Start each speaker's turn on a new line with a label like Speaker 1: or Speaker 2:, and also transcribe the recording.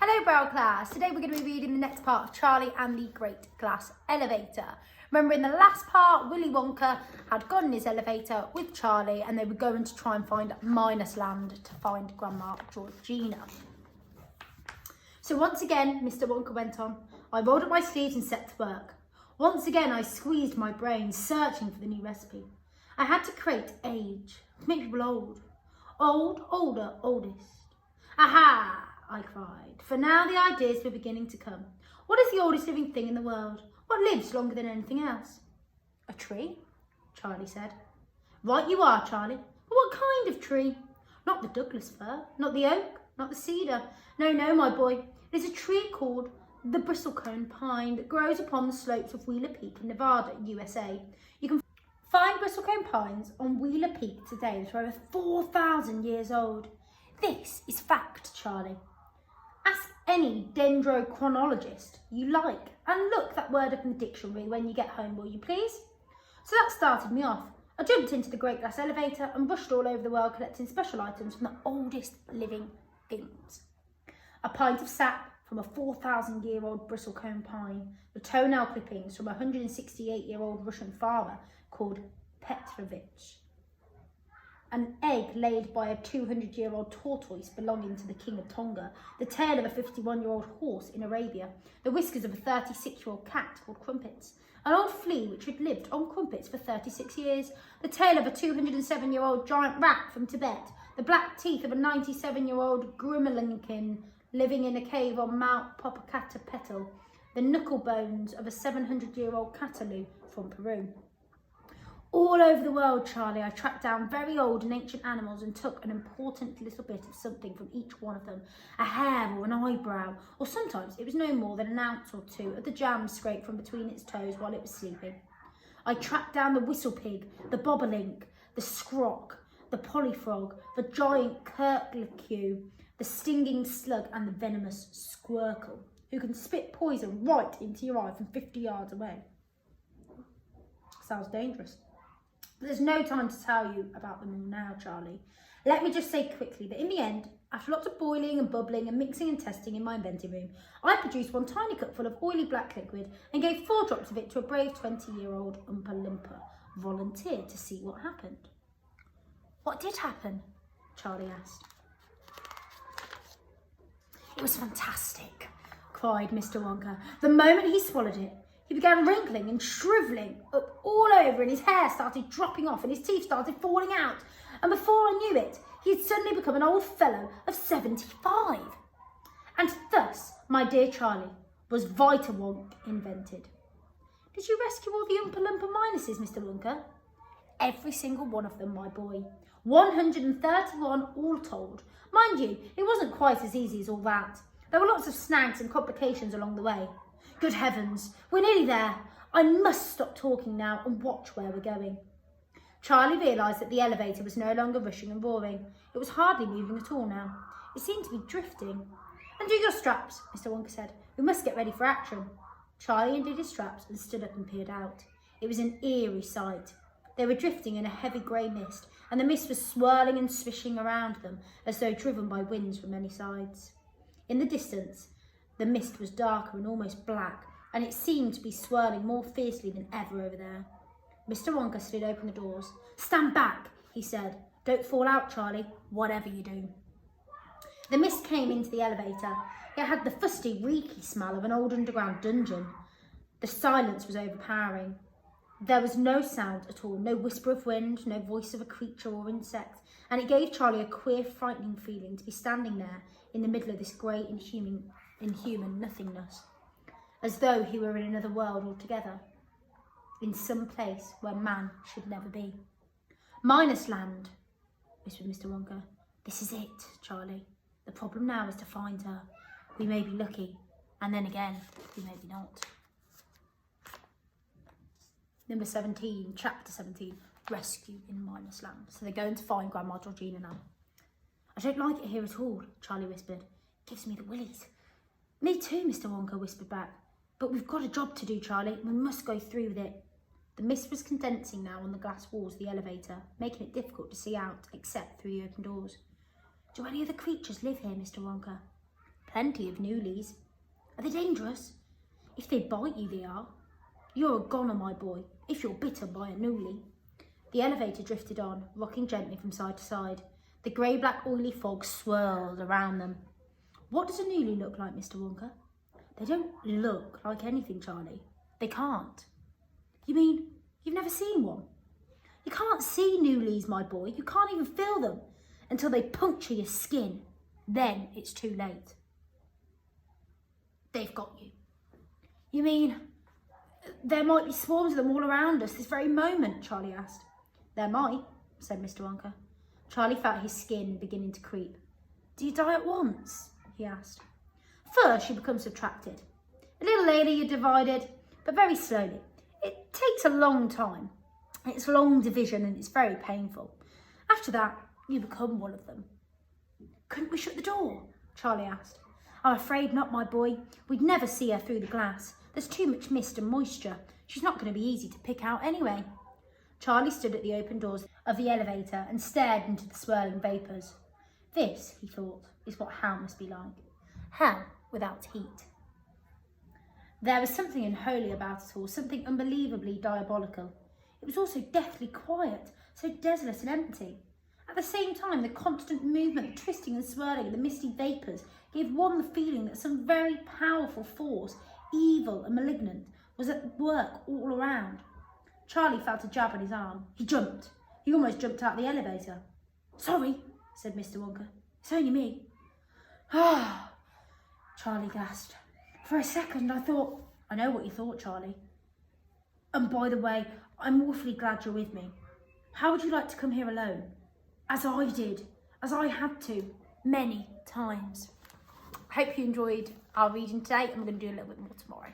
Speaker 1: Hello Braille class, today we're going to be reading the next part of Charlie and the Great Glass Elevator. Remember in the last part, Willy Wonka had gone in his elevator with Charlie and they were going to try and find Minus Land to find Grandma Georgina. So once again, Mr. Wonka went on, I rolled up my sleeves and set to work. Once again, I squeezed my brains, searching for the new recipe. I had to create age, to make people old. Old, older, oldest. Aha! I cried, for now the ideas were beginning to come. What is the oldest living thing in the world? What lives longer than anything else? A tree, Charlie said. Right you are, Charlie. But what kind of tree? Not the Douglas fir, not the oak, not the cedar. No, my boy. It is a tree called the bristlecone pine that grows upon the slopes of Wheeler Peak in Nevada, USA. You can find bristlecone pines on Wheeler Peak today that are over 4,000 years old. This is fact, Charlie. Ask any dendrochronologist you like and look that word up in the dictionary when you get home, will you please? So that started me off. I jumped into the Great Glass Elevator and rushed all over the world collecting special items from the oldest living things. A pint of sap from a 4,000-year-old bristlecone pine, the toenail clippings from a 168-year-old Russian farmer called Petrovich, an egg laid by a 200-year-old tortoise belonging to the King of Tonga, the tail of a 51-year-old horse in Arabia, the whiskers of a 36-year-old cat called Crumpets, an old flea which had lived on Crumpets for 36 years, the tail of a 207-year-old giant rat from Tibet, the black teeth of a 97-year-old Grimelinkin living in a cave on Mount Popocatépetl, the knuckle bones of a 700-year-old Catalu from Peru. All over the world, Charlie, I tracked down very old and ancient animals and took an important little bit of something from each one of them. A hair or an eyebrow, or sometimes it was no more than an ounce or two of the jam scraped from between its toes while it was sleeping. I tracked down the whistle pig, the bobolink, the scroc, the polyfrog, the giant curlicue, the stinging slug and the venomous squircle, who can spit poison right into your eye from 50 yards away. Sounds dangerous. But there's no time to tell you about them all now, Charlie. Let me just say quickly that in the end, after lots of boiling and bubbling and mixing and testing in my inventing room, I produced one tiny cupful of oily black liquid and gave 4 drops of it to a brave 20-year-old Oompa Loompa volunteer to see what happened. What did happen? Charlie asked. It was fantastic, cried Mr. Wonka. The moment he swallowed it, he began wrinkling and shrivelling up all over and his hair started dropping off and his teeth started falling out. And before I knew it, he had suddenly become an old fellow of 75. And thus, my dear Charlie, was Vita-Wonk invented. Did you rescue all the Oompa Loompa Minuses, Mr. Wonka? Every single one of them, my boy. 131 all told. Mind you, it wasn't quite as easy as all that. There were lots of snags and complications along the way. Good heavens, we're nearly there. I must stop talking now and watch where we're going. Charlie realised that the elevator was no longer rushing and roaring. It was hardly moving at all now. It seemed to be drifting. Undo your straps, Mr. Wonka said. We must get ready for action. Charlie undid his straps and stood up and peered out. It was an eerie sight. They were drifting in a heavy grey mist, and the mist was swirling and swishing around them as though driven by winds from many sides. In the distance, the mist was darker and almost black, and it seemed to be swirling more fiercely than ever over there. Mr. Wonka slid open the doors. Stand back, he said. Don't fall out, Charlie, whatever you do. The mist came into the elevator. It had the fusty, reeky smell of an old underground dungeon. The silence was overpowering. There was no sound at all, no whisper of wind, no voice of a creature or insect, and it gave Charlie a queer, frightening feeling to be standing there in the middle of this grey, inhuman nothingness, as though he were in another world altogether, in some place where man should never be. Minus Land, whispered Mr. Wonka. This is it, Charlie. The problem now is to find her. We may be lucky, and then again, we may be not. Number 17, chapter 17, Rescue in Minus Land. So they're going to find Grandma Georgina now. I don't like it here at all, Charlie whispered. It gives me the willies. Me too, Mr. Wonka whispered back. But we've got a job to do, Charlie. We must go through with it. The mist was condensing now on the glass walls of the elevator, making it difficult to see out, except through the open doors. Do any other creatures live here, Mr. Wonka? plenty of Newlies. Are they dangerous? If they bite you, they are. You're a goner, my boy, if you're bitten by a Newlie. The elevator drifted on, rocking gently from side to side. The grey-black oily fog swirled around them. What does a Newlie look like, Mr. Wonka? They don't look like anything, Charlie. They can't. You mean you've never seen one? You can't see Newlies, my boy. You can't even feel them until they puncture your skin. Then it's too late. They've got you. You mean there might be swarms of them all around us this very moment? Charlie asked. There might, said Mr. Wonka. Charlie felt his skin beginning to creep. Do you die at once? He asked. First, you become subtracted. A little later, you're divided, but very slowly. It takes a long time. It's long division and it's very painful. After that, you become one of them. Couldn't we shut the door? Charlie asked. I'm afraid not, my boy. We'd never see her through the glass. There's too much mist and moisture. She's not going to be easy to pick out anyway. Charlie stood at the open doors of the elevator and stared into the swirling vapours. This, he thought, is what hell must be like. Hell without heat. There was something unholy about it all, something unbelievably diabolical. It was also deathly quiet, so desolate and empty. At the same time, the constant movement, the twisting and swirling of the misty vapours gave one the feeling that some very powerful force, evil and malignant, was at work all around. Charlie felt a jab on his arm. He jumped. He almost jumped out of the elevator. Sorry, said Mr. Wonka. It's only me. Ah, Charlie gasped. For a second, I thought, I know what you thought, Charlie. And by the way, I'm awfully glad you're with me. How would you like to come here alone? As I did, as I had to, many times. I hope you enjoyed our reading today, and we're going to do a little bit more tomorrow.